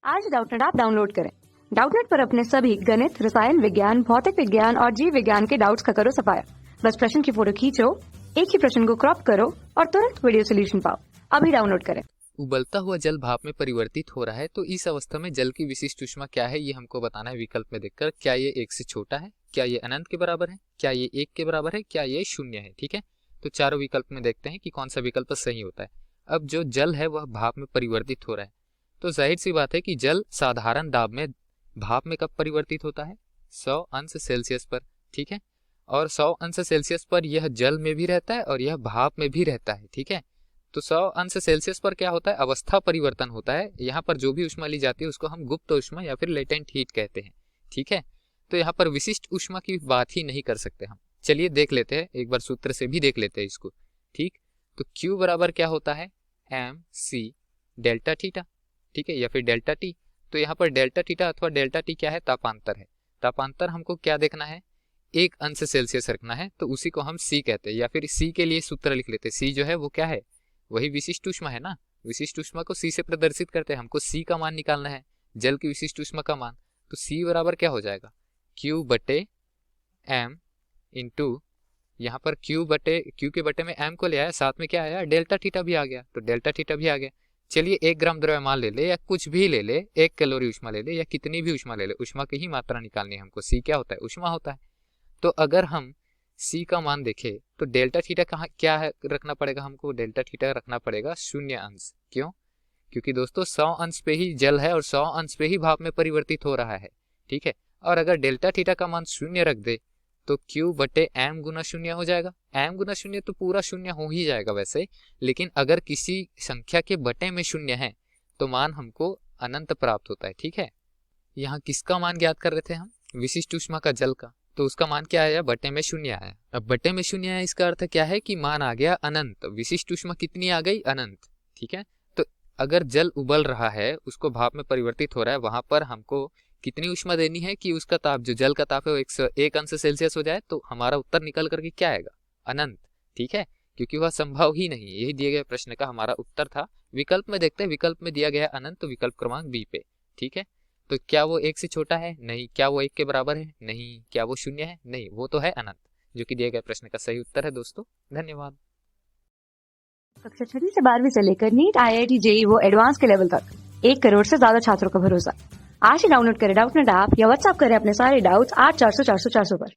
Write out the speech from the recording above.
आज Doubtnut app download करें। Doubtnut पर अपने सभी गणित, रसायन विज्ञान, भौतिक विज्ञान और जीव विज्ञान के डाउट्स का करो सफाया। बस प्रश्न की फोटो खींचो, एक ही प्रश्न को क्रॉप करो और तुरंत वीडियो सोल्यूशन पाओ। अभी डाउनलोड करें। उबलता हुआ जल भाप में परिवर्तित हो रहा है, तो इस अवस्था में जल की विशिष्ट ऊष्मा क्या है ये हमको बताना है विकल्प में देखकर। क्या ये 1 से छोटा है, क्या ये अनंत के बराबर है, क्या ये 1 के बराबर है, क्या ये 0 है। ठीक है, तो चारों विकल्प में देखते हैं कि कौन सा विकल्प सही होता है। अब जो जल है वह भाप में परिवर्तित हो रहा है, तो जाहिर सी बात है कि जल साधारण दाब में भाप में कब परिवर्तित होता है, 100 अंश सेल्सियस पर। ठीक है, और 100 अंश सेल्सियस पर यह जल में भी रहता है और यह भाप में भी रहता है। ठीक है, तो 100 अंश सेल्सियस पर क्या होता है, अवस्था परिवर्तन होता है। यहाँ पर जो भी ऊष्मा ली जाती है उसको हम गुप्त ऊष्मा या फिर लेटेंट हीट कहते हैं। ठीक है, तो यहाँ पर विशिष्ट ऊष्मा की बात ही नहीं कर सकते हम। चलिए देख लेते हैं, एक बार सूत्र से भी देख लेते हैं इसको। ठीक, तो Q बराबर क्या होता है, mc डेल्टा थीटा। ठीक है, या फिर डेल्टा टी। तो यहाँ पर डेल्टा थीटा अथवा डेल्टा टी क्या है, तापांतर है। तापांतर हमको क्या देखना है, 1 अंश सेल्सियस रखना है, तो उसी को हम C कहते हैं। या फिर C के लिए सूत्र लिख लेते हैं। C जो है वो क्या है, वही विशिष्ट ऊष्मा है ना। विशिष्ट ऊष्मा को C से प्रदर्शित करते हैं। हमको C का मान निकालना है, जल की विशिष्ट ऊष्मा का मान। तो C बराबर क्या हो जाएगा, Q बटे M इंटू, यहाँ पर Q के बटे में M को ले आया, साथ में क्या आया, डेल्टा थीटा भी आ गया, तो डेल्टा थीटा भी आ गया। चलिए 1 ग्राम द्रव्यमान ले ले या कुछ भी ले ले, 1 कैलोरी ऊष्मा ले ले या कितनी भी ऊष्मा ले ले, ऊष्मा की ही मात्रा निकालनी है हमको। C क्या होता है, ऊष्मा होता है। तो अगर हम C का मान देखें तो डेल्टा थीटा कहाँ क्या है रखना पड़ेगा हमको, डेल्टा थीटा रखना पड़ेगा 0 अंश। क्यों, क्योंकि दोस्तों 100 अंश पे ही जल है और 100 अंश पे ही भाप में परिवर्तित हो रहा है। ठीक है, और अगर डेल्टा थीटा का मान 0 रख दे तो Q बटे M गुना 0 हो जाएगा। M गुना 0 तो पूरा 0 हो ही जाएगा वैसे, लेकिन अगर किसी संख्या के बटे में 0 है तो मान हमको अनंत प्राप्त होता है। ठीक है, यहाँ किसका मान ज्ञात कर रहे थे हम, विशिष्ट ऊष्मा का, जल का। तो उसका मान क्या आया, बटे में 0 आया। अब बटे में 0 आया, इसका अर्थ क्या है कि मान आ गया अनंत। विशिष्ट ऊष्मा कितनी आ गई, अनंत। ठीक है, तो अगर जल उबल रहा है, उसको भाप में परिवर्तित हो रहा है, वहां पर हमको कितनी ऊष्मा देनी है कि उसका ताप, जो जल का ताप है वो 1 अंश सेल्सियस हो जाए, तो हमारा उत्तर निकल करके क्या आएगा, अनंत। ठीक है, क्योंकि वह संभव ही नहीं, यही दिए गए प्रश्न का हमारा उत्तर था। विकल्प में देखते हैं, विकल्प में दिया गया है अनंत, तो विकल्प क्रमांक बी पे। ठीक है, तो क्या वो 1 से छोटा है, नहीं। क्या वो 1 के बराबर है, नहीं। क्या वो 0 है, नहीं। वो तो है अनंत, जो कि दिए गए प्रश्न का सही उत्तर है दोस्तों। धन्यवाद। कक्षा 6 से 12वीं से लेकर नीट, IIT, JEE वो एडवांस के लेवल तक 1 करोड़ से ज्यादा छात्रों का भरोसा। आज ही डाउनलोड करें डाउटनेट ऐप या व्हाट्सएप करें अपने सारे डाउट्स 8400 400 400 पर।